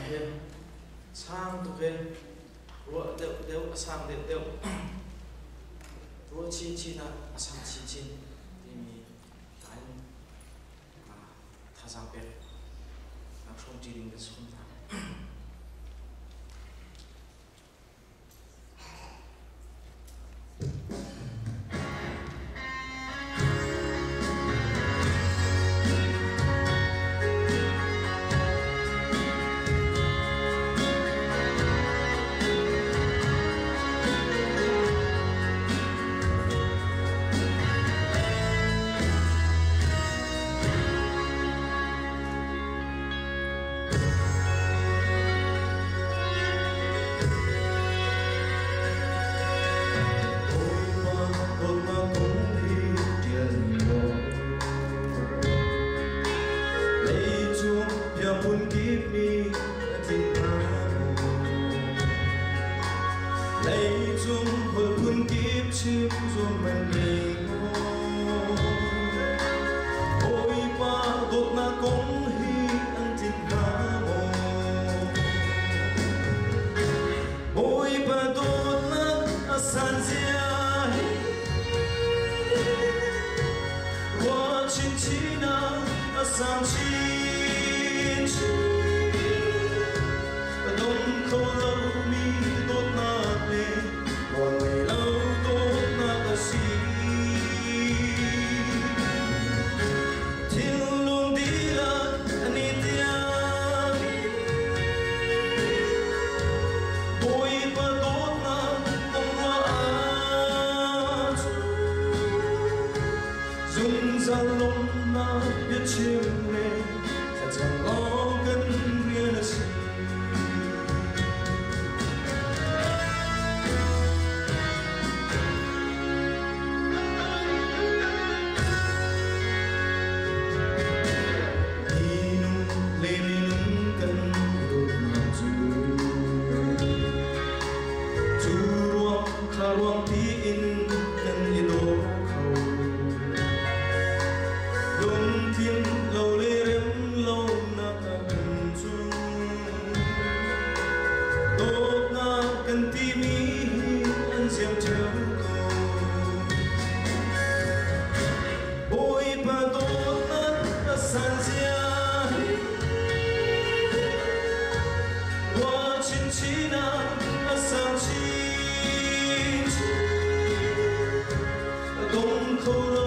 khen sang tu khen rua đều sang đều rua chi na sang chi thì mình anh thà sang bè nak không chỉ định cái xuống thang Pun kiếp mi tình áo lấy chung hồi pun kiếp chim ruộng mình mình ôi ba đột na cũng hi ăn tình áo ôi ba đột na san zia qua chín chín na san chín đông khâu lâu mi tốt na bê còn ngày lâu tốt na ta si thiên luôn đi là anh tia bôi ba tốt na đông hoa dùng ra lông na biết chiêm lên thật chẳng lo cần nghe là gì ruộng in cần nhiệt độ khâu đông thiên lâu lê rem lâu na cần chung tốt na cần ti mi ăn diêm theo cầu bôi ba tốt na san zia qua chín chín na san chín đông khâu